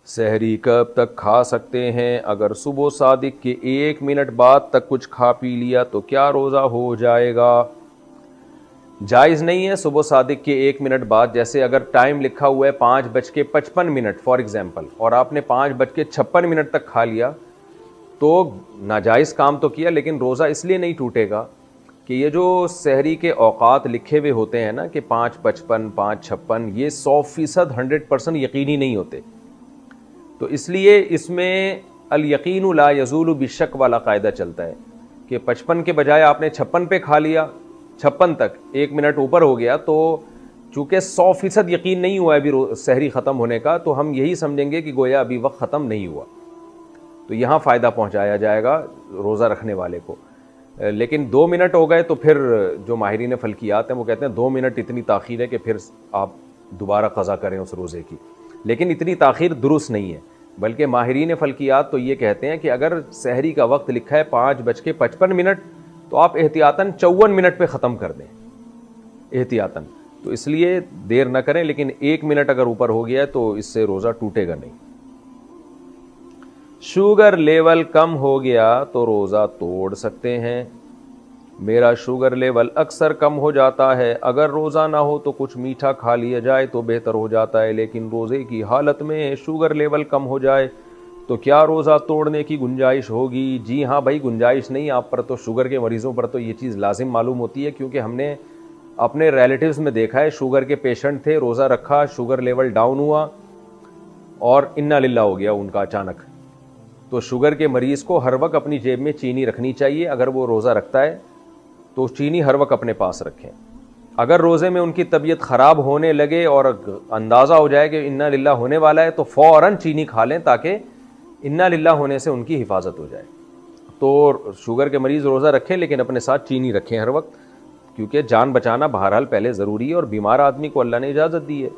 سحری کب تک کھا سکتے ہیں؟ اگر صبح صادق کے 1 منٹ بعد تک کچھ کھا پی لیا تو کیا روزہ ہو جائے گا؟ جائز نہیں ہے صبح صادق کے 1 منٹ بعد. جیسے اگر ٹائم لکھا ہوا ہے 5:55 فار ایگزامپل اور آپ نے 5:56 تک کھا لیا تو ناجائز کام تو کیا، لیکن روزہ اس لیے نہیں ٹوٹے گا کہ یہ جو سحری کے اوقات لکھے ہوئے ہوتے ہیں نا کہ 5:55 5:56، یہ 100% 100% یقینی نہیں ہوتے. تو اس لیے اس میں الیقین لا یزول بالشک والا قاعدہ چلتا ہے کہ 55 کے بجائے آپ نے 56 پہ کھا لیا، 56 تک 1 منٹ اوپر ہو گیا، تو چونکہ 100% یقین نہیں ہوا ابھی سحری ختم ہونے کا، تو ہم یہی سمجھیں گے کہ گویا ابھی وقت ختم نہیں ہوا، تو یہاں فائدہ پہنچایا جائے گا روزہ رکھنے والے کو. لیکن 2 منٹ ہو گئے تو پھر جو ماہرین فلکیات ہیں وہ کہتے ہیں 2 منٹ اتنی تاخیر ہے کہ پھر آپ دوبارہ قضا کریں اس روزے کی. لیکن اتنی تاخیر درست نہیں ہے، بلکہ ماہرین فلکیات تو یہ کہتے ہیں کہ اگر سحری کا وقت لکھا ہے 5:55 تو آپ احتیاطاً 54 منٹ پہ ختم کر دیں احتیاطاً. تو اس لیے دیر نہ کریں، لیکن 1 منٹ اگر اوپر ہو گیا ہے تو اس سے روزہ ٹوٹے گا نہیں. شوگر لیول کم ہو گیا تو روزہ توڑ سکتے ہیں؟ میرا شوگر لیول اکثر کم ہو جاتا ہے، اگر روزہ نہ ہو تو کچھ میٹھا کھا لیا جائے تو بہتر ہو جاتا ہے، لیکن روزے کی حالت میں شوگر لیول کم ہو جائے تو کیا روزہ توڑنے کی گنجائش ہوگی؟ جی ہاں بھائی، گنجائش نہیں آپ پر، تو شوگر کے مریضوں پر تو یہ چیز لازم معلوم ہوتی ہے، کیونکہ ہم نے اپنے ریلیٹیوز میں دیکھا ہے شوگر کے پیشنٹ تھے، روزہ رکھا، شوگر لیول ڈاؤن ہوا اور انا للہ ہو گیا ان کا اچانک. تو شوگر کے مریض کو ہر وقت اپنی جیب میں چینی رکھنی چاہیے، اگر وہ روزہ رکھتا ہے تو چینی ہر وقت اپنے پاس رکھیں. اگر روزے میں ان کی طبیعت خراب ہونے لگے اور اندازہ ہو جائے کہ انا للہ ہونے والا ہے تو فوراً چینی کھا لیں تاکہ انا للہ ہونے سے ان کی حفاظت ہو جائے. تو شوگر کے مریض روزہ رکھیں لیکن اپنے ساتھ چینی رکھیں ہر وقت، کیونکہ جان بچانا بہرحال پہلے ضروری ہے، اور بیمار آدمی کو اللہ نے اجازت دی ہے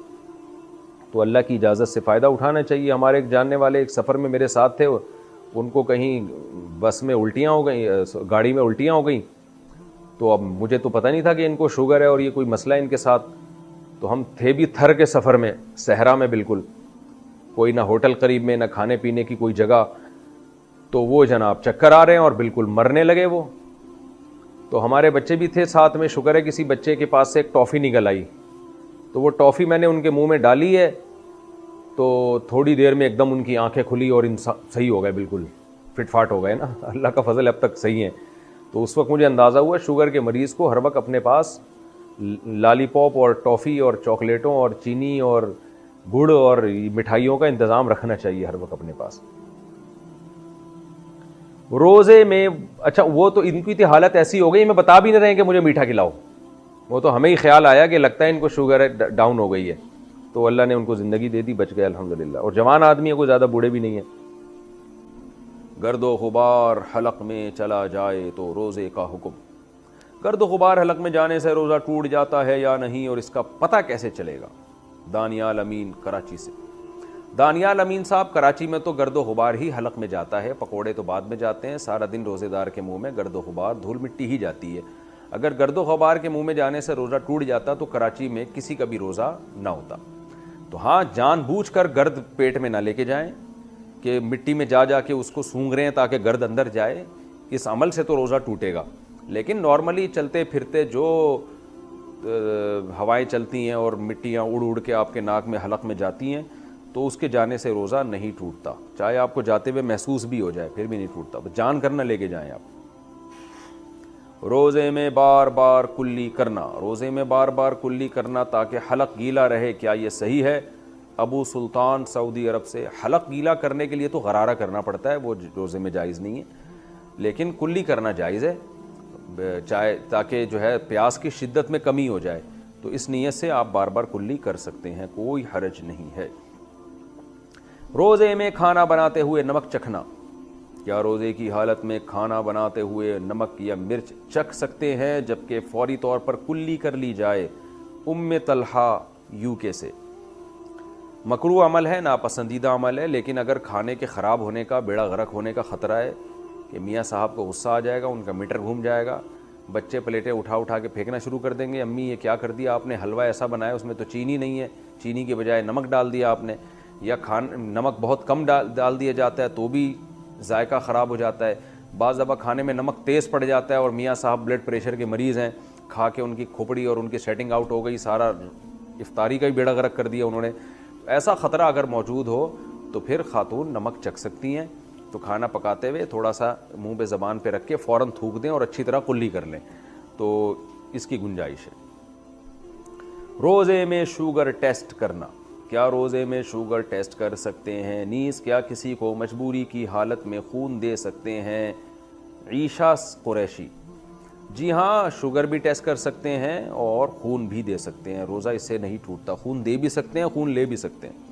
تو اللہ کی اجازت سے فائدہ اٹھانا چاہیے. ہمارے ایک جاننے والے ایک سفر میں میرے ساتھ تھے، ان کو کہیں بس میں الٹیاں ہو گئیں، گاڑی میں الٹیاں ہو گئیں، تو اب مجھے تو پتہ نہیں تھا کہ ان کو شوگر ہے اور یہ کوئی مسئلہ ہے ان کے ساتھ. تو ہم تھے بھی تھر کے سفر میں، صحرا میں، بالکل کوئی نہ ہوٹل قریب میں، نہ کھانے پینے کی کوئی جگہ. تو وہ جناب چکر آ رہے ہیں اور بالکل مرنے لگے وہ. تو ہمارے بچے بھی تھے ساتھ میں، شکر ہے کسی بچے کے پاس سے ایک ٹافی نکل آئی، تو وہ ٹافی میں نے ان کے منہ میں ڈالی ہے تو تھوڑی دیر میں ایک دم ان کی آنکھیں کھلی اور صحیح ہو گئے، بالکل فٹ فاٹ ہو گئے نا، اللہ کا فضل اب تک صحیح ہیں. تو اس وقت مجھے اندازہ ہوا شوگر کے مریض کو ہر وقت اپنے پاس لالی پاپ اور ٹافی اور چاکلیٹوں اور چینی اور گڑ اور مٹھائیوں کا انتظام رکھنا چاہیے ہر وقت اپنے پاس. روزے میں اچھا وہ تو ان کی حالت ایسی ہو گئی، میں بتا بھی نہ رہے کہ مجھے میٹھا کھلاؤ، وہ تو ہمیں ہی خیال آیا کہ لگتا ہے ان کو شوگر ہے، ڈاؤن ہو گئی ہے، تو اللہ نے ان کو زندگی دے دی، بچ گئے الحمدللہ. اور جوان آدمی ہے، کوئی زیادہ بوڑھے بھی نہیں ہیں. گرد و غبار حلق میں چلا جائے تو روزے کا حکم. گرد و غبار حلق میں جانے سے روزہ ٹوٹ جاتا ہے یا نہیں، اور اس کا پتہ کیسے چلے گا؟ دانیال امین کراچی سے. دانیال امین صاحب، کراچی میں تو گرد و غبار ہی حلق میں جاتا ہے، پکوڑے تو بعد میں جاتے ہیں. سارا دن روزے دار کے منہ میں گرد و غبار دھول مٹی ہی جاتی ہے. اگر گرد و غبار کے منہ میں جانے سے روزہ ٹوٹ جاتا تو کراچی میں کسی کا بھی روزہ نہ ہوتا. تو ہاں، جان بوجھ کر گرد پیٹ میں نہ لے کے جائیں کہ مٹی میں جا جا کے اس کو سونگھ رہے ہیں تاکہ گرد اندر جائے، اس عمل سے تو روزہ ٹوٹے گا. لیکن نارملی چلتے پھرتے جو ہوائیں چلتی ہیں اور مٹیاں اڑ اڑ کے آپ کے ناک میں حلق میں جاتی ہیں تو اس کے جانے سے روزہ نہیں ٹوٹتا، چاہے آپ کو جاتے ہوئے محسوس بھی ہو جائے پھر بھی نہیں ٹوٹتا. جان کر نہ لے کے جائیں آپ. روزے میں بار بار کلی کرنا، روزے میں بار بار کلی کرنا تاکہ حلق گیلا رہے، کیا یہ صحیح ہے؟ ابو سلطان سعودی عرب سے. حلق گیلا کرنے کے لیے تو غرارہ کرنا پڑتا ہے، وہ روزے میں جائز نہیں ہے، لیکن کلی کرنا جائز ہے، چاہے تاکہ جو ہے پیاس کی شدت میں کمی ہو جائے، تو اس نیت سے آپ بار بار کلی کر سکتے ہیں، کوئی حرج نہیں ہے. روزے میں کھانا بناتے ہوئے نمک چکھنا، کیا روزے کی حالت میں کھانا بناتے ہوئے نمک یا مرچ چکھ سکتے ہیں جبکہ فوری طور پر کلی کر لی جائے؟ ام طلحہ UK سے. مکروہ عمل ہے، ناپسندیدہ عمل ہے، لیکن اگر کھانے کے خراب ہونے کا، بیڑا غرق ہونے کا خطرہ ہے کہ میاں صاحب کو غصہ آ جائے گا، ان کا میٹر گھوم جائے گا، بچے پلیٹیں اٹھا اٹھا کے پھینکنا شروع کر دیں گے، امی یہ کیا کر دیا آپ نے، حلوہ ایسا بنایا اس میں تو چینی نہیں ہے، چینی کے بجائے نمک ڈال دیا آپ نے. یا نمک بہت کم ڈال دیا جاتا ہے تو بھی ذائقہ خراب ہو جاتا ہے. بعض دفعہ کھانے میں نمک تیز پڑ جاتا ہے اور میاں صاحب بلڈ پریشر کے مریض ہیں, کھا کے ان کی کھوپڑی اور ان کی سیٹنگ آؤٹ ہو گئی, سارا افطاری کا ہی بیڑا غرق کر دیا انہوں نے. ایسا خطرہ اگر موجود ہو تو پھر خاتون نمک چکھ سکتی ہیں, تو کھانا پکاتے ہوئے تھوڑا سا منہ پہ زبان پہ رکھ کے فوراً تھوک دیں اور اچھی طرح کلی کر لیں, تو اس کی گنجائش ہے. روزے میں شوگر ٹیسٹ کرنا, کیا روزے میں شوگر ٹیسٹ کر سکتے ہیں؟ نیز کیا کسی کو مجبوری کی حالت میں خون دے سکتے ہیں؟ عیشا قریشی: جی ہاں, شوگر بھی ٹیسٹ کر سکتے ہیں اور خون بھی دے سکتے ہیں, روزہ اس سے نہیں ٹوٹتا, خون دے بھی سکتے ہیں, خون لے بھی سکتے ہیں.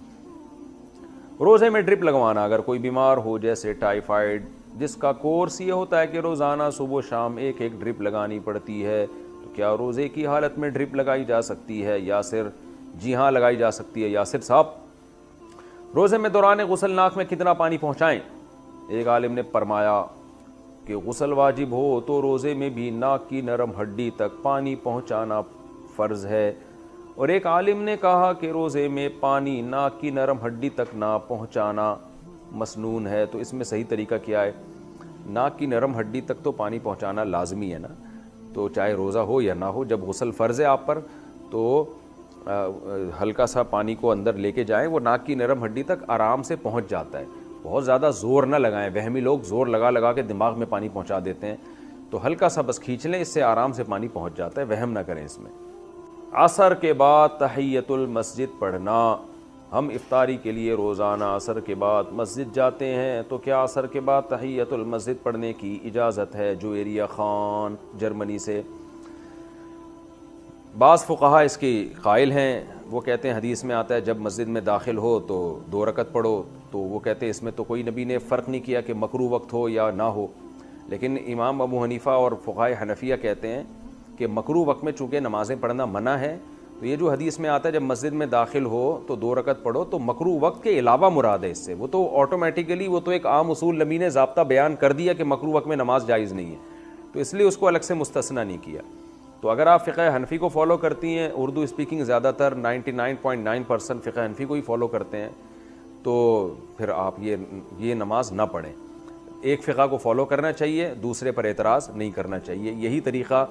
روزے میں ڈرپ لگوانا, اگر کوئی بیمار ہو جیسے ٹائیفائڈ, جس کا کورس یہ ہوتا ہے کہ روزانہ صبح و شام ایک ڈرپ لگانی پڑتی ہے, تو کیا روزے کی حالت میں ڈرپ لگائی جا سکتی ہے؟ یاسر: جی ہاں لگائی جا سکتی ہے. یاسر صاحب, روزے میں دوران غسل ناک میں کتنا پانی پہنچائیں؟ ایک عالم نے فرمایا کہ غسل واجب ہو تو روزے میں بھی ناک کی نرم ہڈی تک پانی پہنچانا فرض ہے, اور ایک عالم نے کہا کہ روزے میں پانی ناک کی نرم ہڈی تک نہ پہنچانا مسنون ہے. تو اس میں صحیح طریقہ کیا ہے؟ ناک کی نرم ہڈی تک تو پانی پہنچانا لازمی ہے نا, تو چاہے روزہ ہو یا نہ ہو, جب غسل فرض ہے آپ پر تو ہلکا سا پانی کو اندر لے کے جائیں, وہ ناک کی نرم ہڈی تک آرام سے پہنچ جاتا ہے. بہت زیادہ زور نہ لگائیں, وہمی لوگ زور لگا لگا کے دماغ میں پانی پہنچا دیتے ہیں, تو ہلکا سا بس کھینچ لیں, اس سے آرام سے پانی پہنچ جاتا ہے, وہم نہ کریں اس میں. عصر کے بعد تحیۃ المسجد پڑھنا, ہم افطاری کے لیے روزانہ عصر کے بعد مسجد جاتے ہیں, تو کیا عصر کے بعد تحیۃ المسجد پڑھنے کی اجازت ہے؟ جو ایریا خان جرمنی سے. بعض فقہا اس کی قائل ہیں, وہ کہتے ہیں حدیث میں آتا ہے جب مسجد میں داخل ہو تو 2 رکعت پڑھو, تو وہ کہتے ہیں اس میں تو کوئی نبی نے فرق نہیں کیا کہ مکروہ وقت ہو یا نہ ہو. لیکن امام ابو حنیفہ اور فقہائے حنفیہ کہتے ہیں کہ مکروہ وقت میں چونکہ نمازیں پڑھنا منع ہے, تو یہ جو حدیث میں آتا ہے جب مسجد میں داخل ہو تو 2 رکعت پڑھو, تو مکروہ وقت کے علاوہ مراد ہے اس سے. وہ تو آٹومیٹیکلی وہ تو ایک عام اصول نبی نے ضابطہ بیان کر دیا کہ مکروہ وقت میں نماز جائز نہیں ہے, تو اس لیے اس کو الگ سے مستثنیٰ نہیں کیا. تو اگر آپ فقہ حنفی کو فالو کرتی ہیں, اردو اسپیکنگ زیادہ تر 99.9% فقہ حنفی کو ہی فالو کرتے ہیں, تو پھر آپ یہ نماز نہ پڑھیں. ایک فقہ کو فالو کرنا چاہیے, دوسرے پر اعتراض نہیں کرنا چاہیے. یہی طریقہ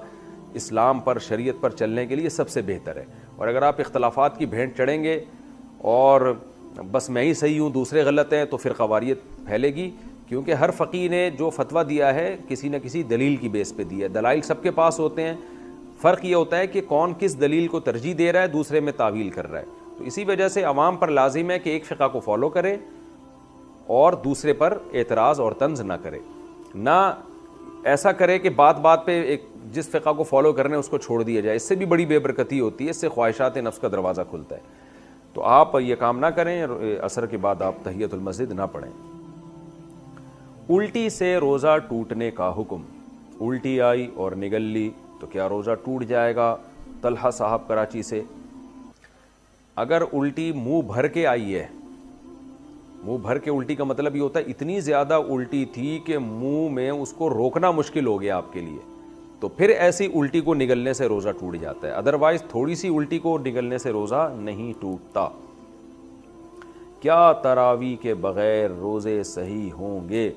اسلام پر, شریعت پر چلنے کے لیے سب سے بہتر ہے. اور اگر آپ اختلافات کی بھینٹ چڑھیں گے اور بس میں ہی صحیح ہوں دوسرے غلط ہیں, تو پھر فرقواریت پھیلے گی, کیونکہ ہر فقیہ نے جو فتویٰ دیا ہے کسی نہ کسی دلیل کی بیس پہ دیا ہے. دلائل سب کے پاس ہوتے ہیں, فرق یہ ہوتا ہے کہ کون کس دلیل کو ترجیح دے رہا ہے, دوسرے میں تعویل کر رہا ہے. تو اسی وجہ سے عوام پر لازم ہے کہ ایک فقہ کو فالو کرے اور دوسرے پر اعتراض اور طنز نہ کرے. نہ ایسا کرے کہ بات بات پہ ایک جس فقہ کو فالو کرنے اس کو چھوڑ دیا جائے, اس سے بھی بڑی بے برکتی ہوتی ہے, اس سے خواہشات نفس کا دروازہ کھلتا ہے. تو آپ یہ کام نہ کریں, عصر کے بعد آپ تحیۃ المسجد نہ پڑھیں. الٹی سے روزہ ٹوٹنے کا حکم, الٹی آئی اور نگل لی تو کیا روزہ ٹوٹ جائے گا؟ طلحہ صاحب کراچی سے. اگر الٹی منہ بھر کے آئی ہے, منہ بھر کے الٹی کا مطلب یہ ہوتا ہے اتنی زیادہ الٹی تھی کہ منہ میں اس کو روکنا مشکل ہو گیا آپ کے لیے, تو پھر ایسی الٹی کو نگلنے سے روزہ ٹوٹ جاتا ہے. ادروائز تھوڑی سی الٹی کو نگلنے سے روزہ نہیں ٹوٹتا. کیا تراویح کے بغیر روزے صحیح ہوں گے؟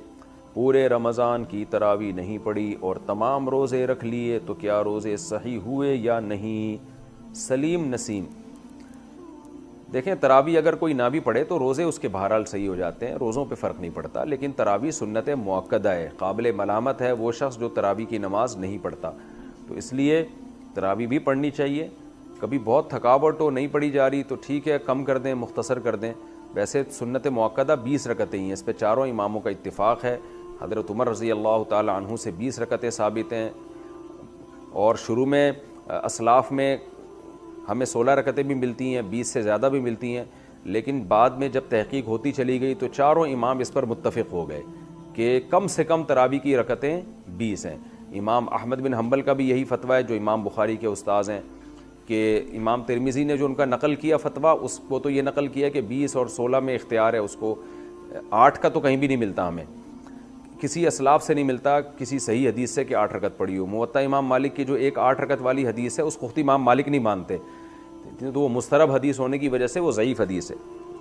پورے رمضان کی تراویح نہیں پڑی اور تمام روزے رکھ لیے تو کیا روزے صحیح ہوئے یا نہیں؟ سلیم نسیم: دیکھیں, تراویح اگر کوئی نہ بھی پڑھے تو روزے اس کے بہرحال صحیح ہو جاتے ہیں, روزوں پہ فرق نہیں پڑتا. لیکن تراویح سنت مؤکدہ ہے, قابل ملامت ہے وہ شخص جو تراویح کی نماز نہیں پڑھتا, تو اس لیے تراویح بھی پڑھنی چاہیے. کبھی بہت تھکاوٹ ہو, نہیں پڑھی جا رہی, تو ٹھیک ہے کم کر دیں, مختصر کر دیں. ویسے سنت مؤکدہ 20 رکعتیں ہیں, اس پہ چاروں اماموں کا اتفاق ہے. حضرت عمر رضی اللہ تعالی عنہ سے 20 رکعتیں ثابت ہیں, اور شروع میں اسلاف میں ہمیں 16 رکعتیں بھی ملتی ہیں, 20 سے زیادہ بھی ملتی ہیں. لیکن بعد میں جب تحقیق ہوتی چلی گئی تو چاروں امام اس پر متفق ہو گئے کہ کم سے کم تراویح کی رکعتیں 20 ہیں. امام احمد بن حنبل کا بھی یہی فتویٰ ہے جو امام بخاری کے استاذ ہیں, کہ امام ترمذی نے جو ان کا نقل کیا فتویٰ, اس کو تو یہ نقل کیا کہ 20 اور 16 میں اختیار ہے اس کو, 8 کا تو کہیں بھی نہیں ملتا, ہمیں کسی اسلاف سے نہیں ملتا کسی صحیح حدیث سے کہ 8 رکعت پڑھی ہو. موطا امام مالک کی جو ایک 8 رکعت والی حدیث ہے اس کو خود امام مالک نہیں مانتے, تو وہ مسترب حدیث ہونے کی وجہ سے وہ ضعیف حدیث ہے.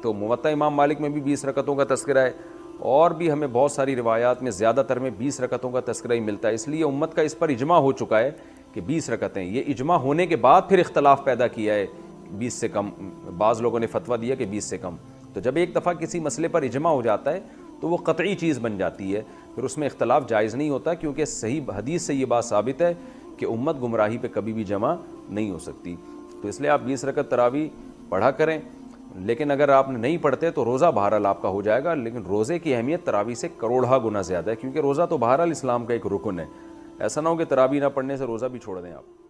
تو موطا امام مالک میں بھی 20 رکعتوں کا تذکرہ ہے، اور بھی ہمیں بہت ساری روایات میں زیادہ تر میں 20 رکعتوں کا تذکرہ ہی ملتا ہے، اس لیے امت کا اس پر اجماع ہو چکا ہے کہ 20 رکعتیں۔ یہ اجماع ہونے کے بعد پھر اختلاف پیدا کیا ہے 20 سے کم، بعض لوگوں نے فتویٰ دیا کہ 20 سے کم۔ تو جب ایک دفعہ کسی مسئلے پر اجماع ہو جاتا ہے تو وہ قطعی چیز بن جاتی ہے، پھر اس میں اختلاف جائز نہیں ہوتا، کیونکہ صحیح حدیث سے یہ بات ثابت ہے کہ امت گمراہی پہ کبھی بھی جمع نہیں ہو سکتی۔ تو اس لیے آپ 20 رکعت تراویح پڑھا کریں، لیکن اگر آپ نہیں پڑھتے تو روزہ بہرحال آپ کا ہو جائے گا، لیکن روزے کی اہمیت تراویح سے کروڑہ گنا زیادہ ہے، کیونکہ روزہ تو بہرحال اسلام کا ایک رکن ہے۔ ایسا نہ ہو کہ تراویح نہ پڑھنے سے روزہ بھی چھوڑ دیں آپ۔